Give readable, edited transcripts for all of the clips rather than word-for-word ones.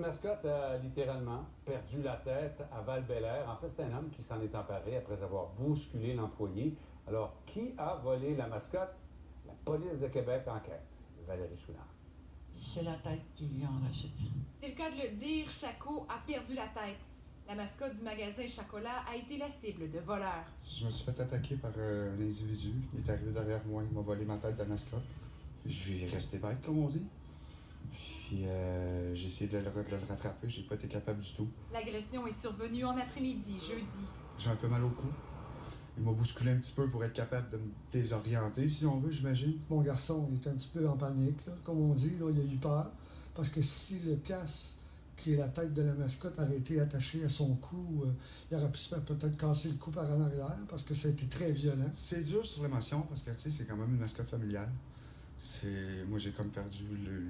mascotte a littéralement perdu la tête à Val-Bélair. En fait, c'est un homme qui s'en est emparé après avoir bousculé l'employé. Alors, qui a volé la mascotte? La police de Québec enquête. Valérie Chouinard. C'est la tête qui lui a arraché. C'est le cas de le dire, Chaco a perdu la tête. La mascotte du magasin Chacolat a été la cible de voleurs. Je me suis fait attaquer par un individu. Il est arrivé derrière moi, il m'a volé ma tête de mascotte. Je vais rester bête, comme on dit. Puis j'ai essayé de le rattraper, j'ai pas été capable du tout. L'agression est survenue en après-midi, jeudi. J'ai un peu mal au cou. Il m'a bousculé un petit peu pour être capable de me désorienter, si on veut, j'imagine. Mon garçon, il est un petit peu en panique, là, comme on dit. Là, il a eu peur. Parce que si le casse, qui est la tête de la mascotte, avait été attaché à son cou, il aurait pu se faire peut-être casser le cou par en arrière, parce que ça a été très violent. C'est dur sur l'émotion, parce que, tu sais, c'est quand même une mascotte familiale. Moi, j'ai comme perdu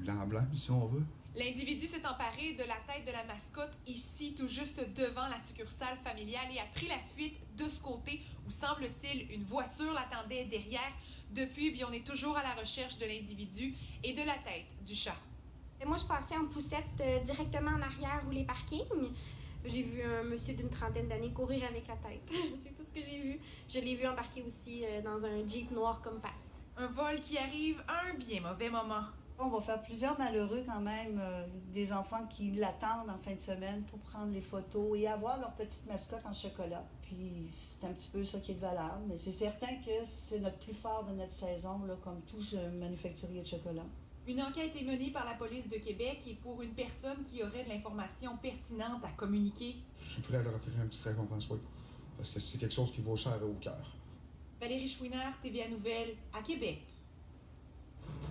l'emblème, si on veut. L'individu s'est emparé de la tête de la mascotte ici, tout juste devant la succursale familiale et a pris la fuite de ce côté où, semble-t-il, une voiture l'attendait derrière. Depuis, on est toujours à la recherche de l'individu et de la tête du chat. Et moi, je passais en poussette directement en arrière où les parkings. J'ai vu un monsieur d'une trentaine d'années courir avec la tête. C'est tout ce que j'ai vu. Je l'ai vu embarquer aussi dans un Jeep noir comme passe. Un vol qui arrive à un bien mauvais moment. On va faire plusieurs malheureux quand même, des enfants qui l'attendent en fin de semaine pour prendre les photos et avoir leur petite mascotte en chocolat. Puis c'est un petit peu ça qui est valable, mais c'est certain que c'est notre plus fort de notre saison, là, comme tout ce manufacturier de chocolat. Une enquête est menée par la police de Québec et pour une personne qui aurait de l'information pertinente à communiquer. Je suis prêt à leur offrir une petite récompense, oui. Parce que c'est quelque chose qui vaut cher au cœur. Valérie Chouinard, TVA Nouvelles, à Québec.